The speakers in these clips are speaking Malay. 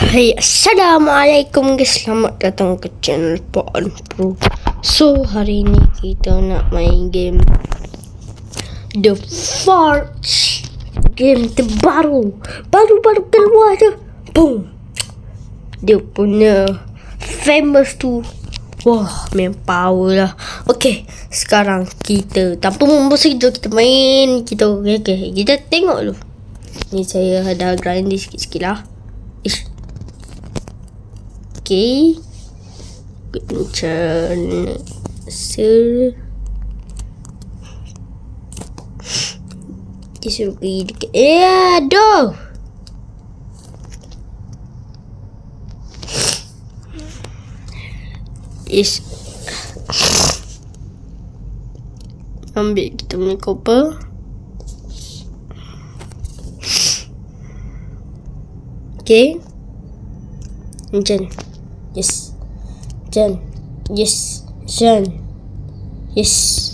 Hai, Assalamualaikum guys. Selamat datang ke channel Paan Pro. So, hari ni kita nak main game The Forge. Game terbaru. Baru keluar je. Boom. Dia punya famous tu. Wah, main power lah. Okay, sekarang kita tanpa membuang jom kita main. Kita tengok dulu. Ni saya ada grinding sikit-sikit lah. Okay, macam dia suruh pergi dekat aduh. Ambil kita punya copper. Okay, macam yes. Jan. Yes. Jan. Yes.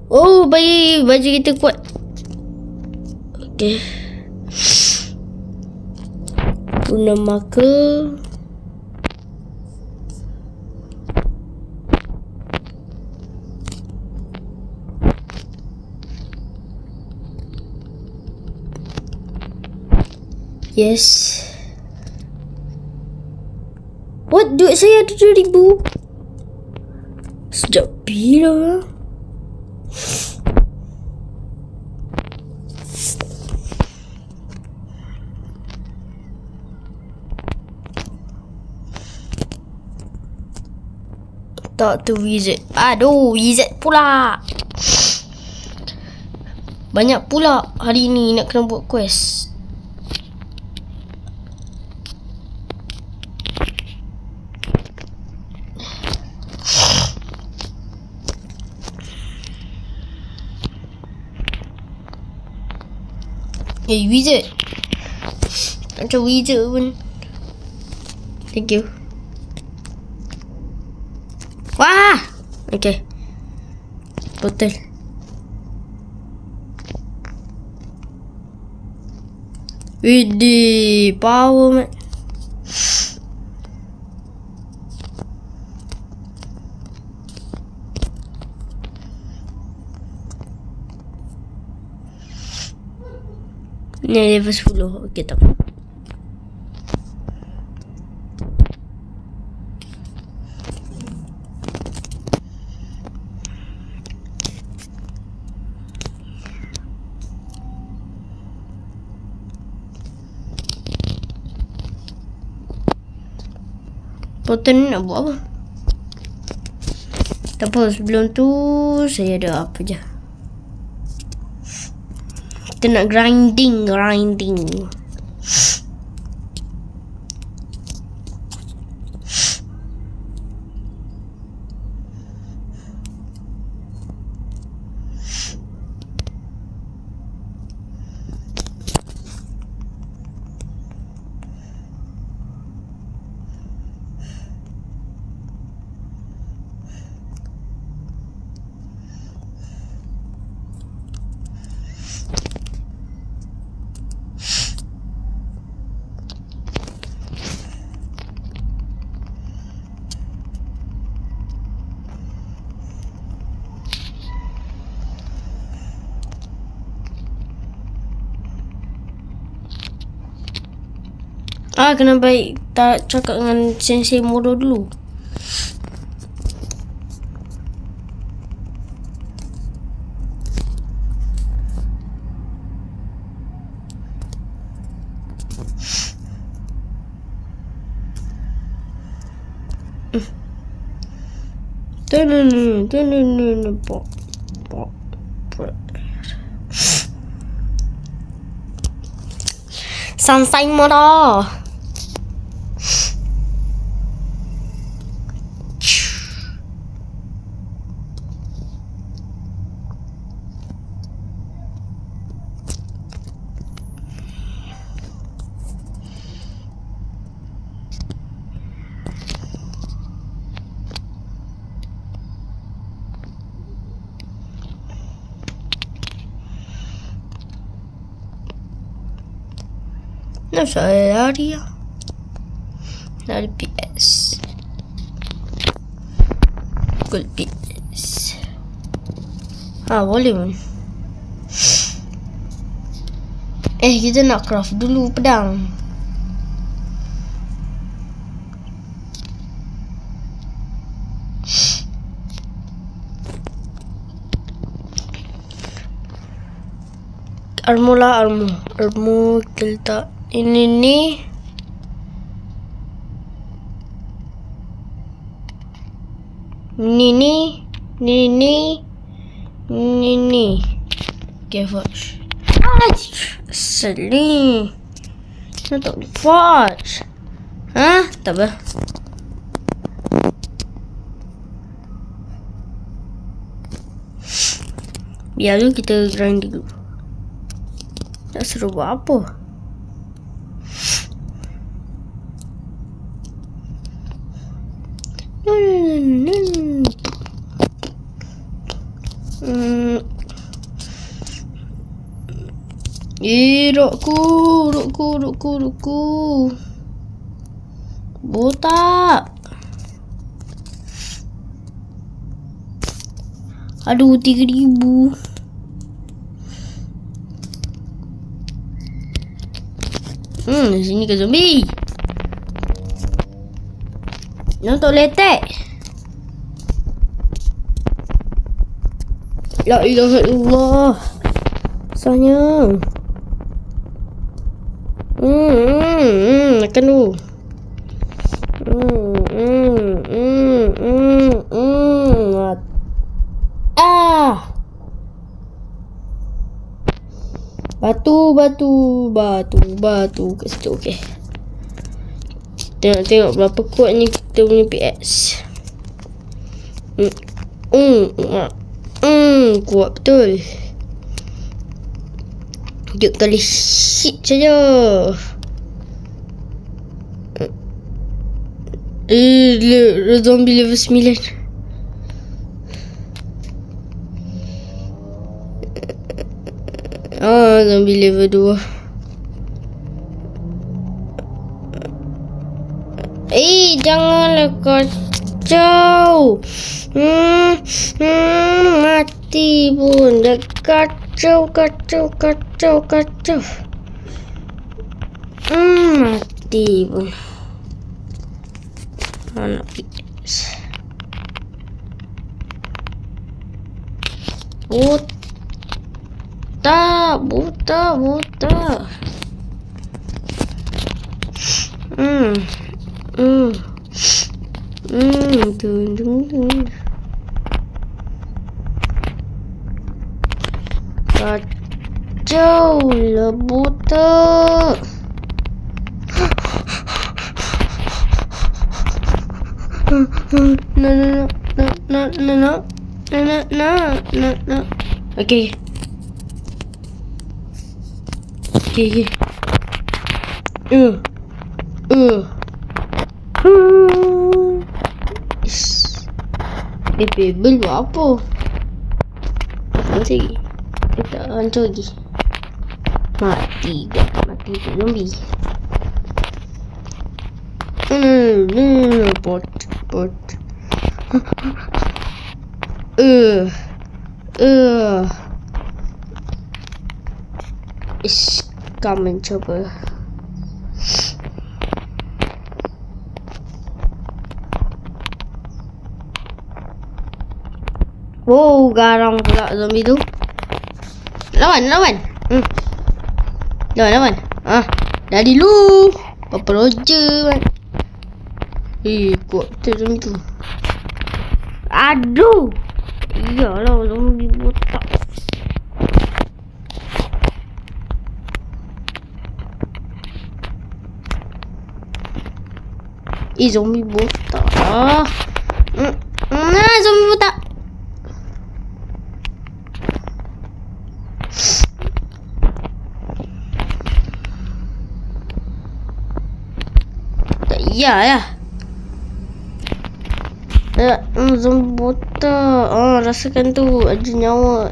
Oh, baju kita kuat. Okay. Guna marker. Yes. What? Duit saya ada 2,000. Sejak bila? Tak tu wizard. Aduh, wizard pula. Banyak pula hari ni nak kena buat quest. Wizard. Macam wizard pun. Thank you. Wah. Okay. Botol. Widih, power man. Ni level 10. Okay, tak apa. Portal ni nak buat apa? Tak apa, sebelum tu saya ada apa je. Kita nak grinding. Kena baik tak cakap dengan Sensei Moro dulu. Sensei Moro. Nak saya lari ya. Lari PS. Pukul PS. Boleh pun. Kita nak craft dulu pedang. Armor kita letak ini ni. Ni. Okay, forge. Asli. Nak tak boleh forge. Tak apa. Biar dulu kita grind dulu. Tak seru buat apa. Rokku. Botak. Aduh, 3,000. Sini ke zombie. Jangan tak boleh attack. La ilaha illallah. Sanya. Makan dulu. Batu kat situ. Okey. Tengok berapa kuatnya kita punya PS. Kuat betul. Sekejap kali hit saja. Zombie level 9. Zombie level 2. Janganlah kacau. Mati pun. Dah kacau. Mati pun. Mana PS? Buta. Kacau lah buta. No. Okay. Bebel buat apa? Nanti kita hancur lagi. Mati tu zombie. Pot. Kau mencoba. Garang pula zombie tu. Lawan. Lawan. Dari lu. Apa roja kan? Kuat betul zombie tu. Aduh. Iyalah zombie botak. Zombie botak. Zombie botak. Iyalah. Zombie botak. Rasakan tu. Ada nyawa.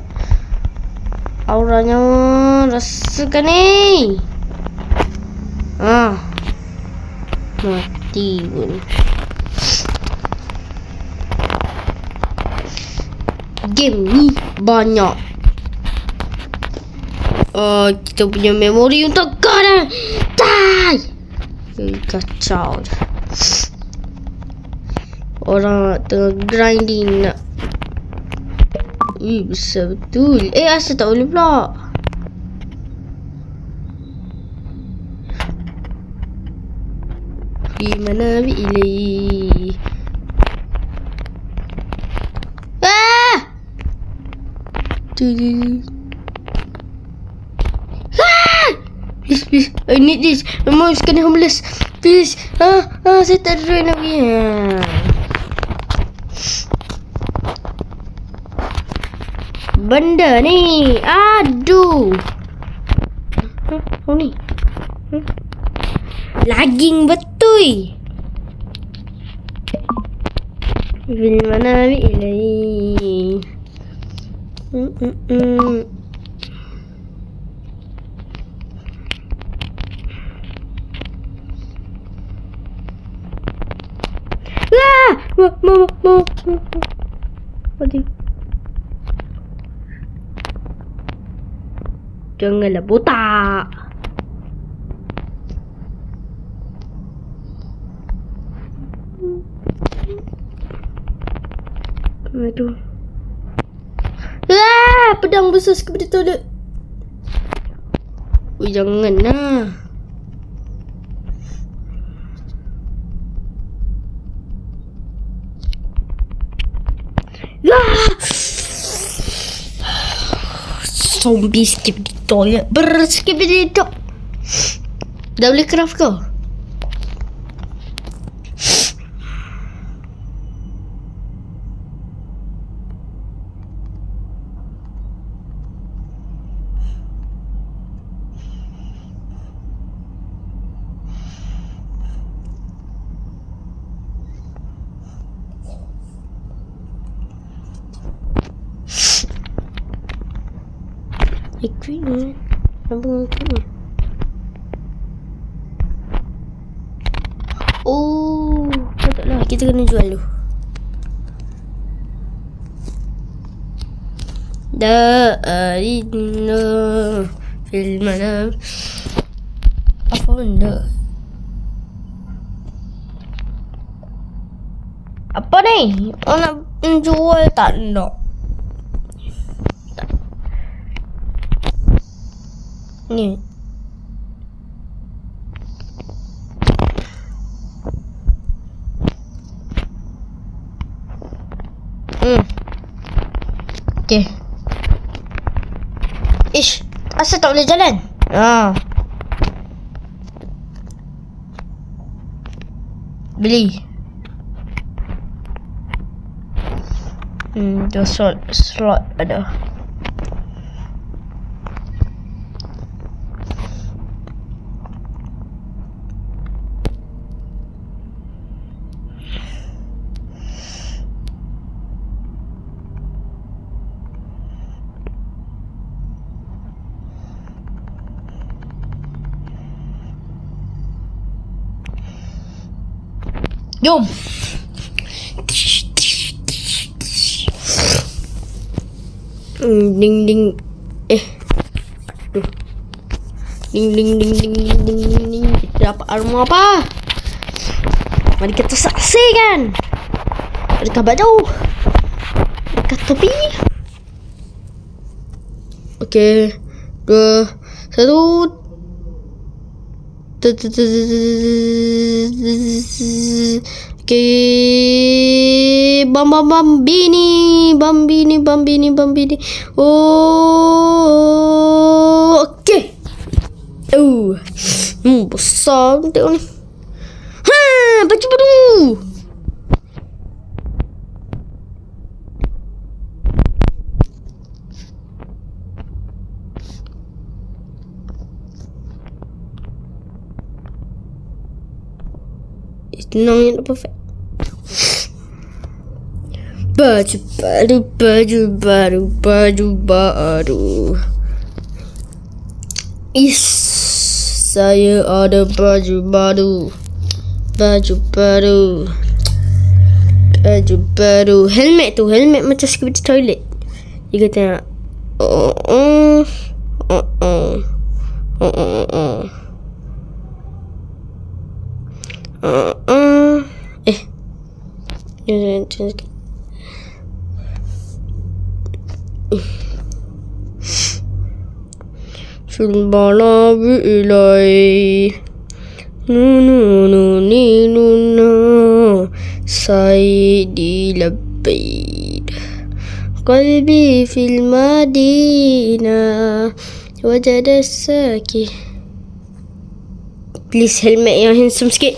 Aura nyawa. Rasakan ni. Mati pun. Game ni banyak. Kita punya memori untuk kau dah. Die. Kacau. Orang tengah grinding nak. Besar betul. Asal tak boleh pula. Di mana bilik? Please, I need this. My mom's kena homeless. Please. Saya tak ada duit nak pergi. Benda ni. Aduh. Ni. Lagging betul. Di mana bilik? Mama. Aduh. Janganlah botak. Aduh. Pedang besar kepada toilet. Janganlah. Zombie skip di toilet. Berskip di top. Dah boleh craft kau? Equipment. Apa equipment? Taklah, kita kena jual dulu. Inna fil manam. Apa benda? Apa ni? Nak jual tak nak? Ni. Okay. Asal tak boleh jalan? Beli. Tu slot ada. Jom. Ding ding. Ding. Kita dapat armor apa? Mari kita saksikan. Adakah baju? Adakah topi? Okey. 2, 1. Okay, bambini. Okay. Besar tengok ni. Baju baru. Tenang yang perfect. Baju baru. Saya ada baju baru. Baju baru. Helmet macam security toilet. Dia kata Subhana bi'ilai Nuna Sayyidi labbaid Qalbi fil madinah Wajada sakih. Please helmet yang handsome sikit.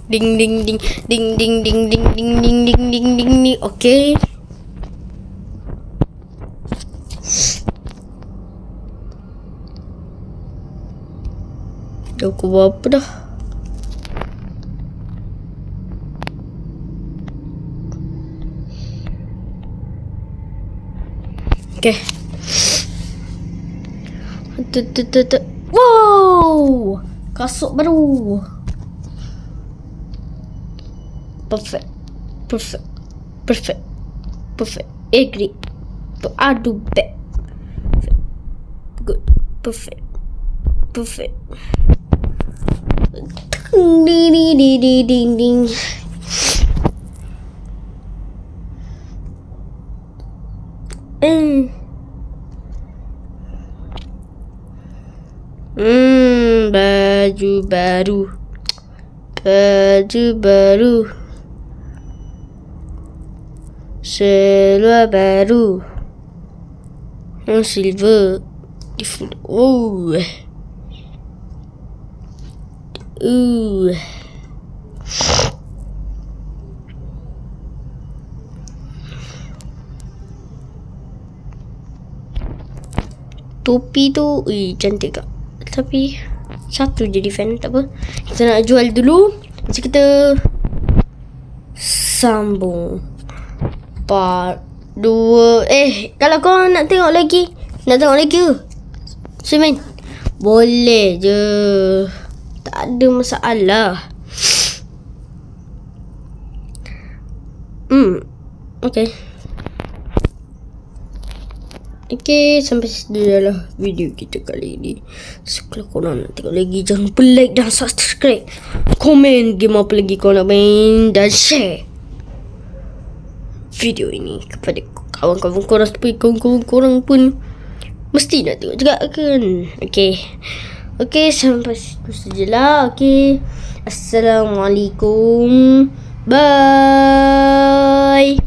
Ding ding ding ding ding ding ding ding ding ding ding ding ding. Okay. Dah aku buat apa dah? Okay. Wow, kasut baru. Perfect. Agree. Aduh, back. Good. Perfect. Ding ding. Baju baru. Seluar baru. Silver. Topi tu cantik kak. Tapi satu je defend, tak apa. Kita nak jual dulu. Macam kita sambung part 2. Kalau kau nak tengok lagi ke? Semen boleh je, tak ada masalah. Okay, sampai sini adalah video kita kali ini. So, kalau korang nak tengok lagi, jangan lupa like dan subscribe. Komen game apa lagi korang nak main, dan share video ini kepada kawan-kawan korang, supaya kawan-kawan korang pun mesti nak tengok juga kan. Okay, sampai situ sajalah. Okay, Assalamualaikum. Bye.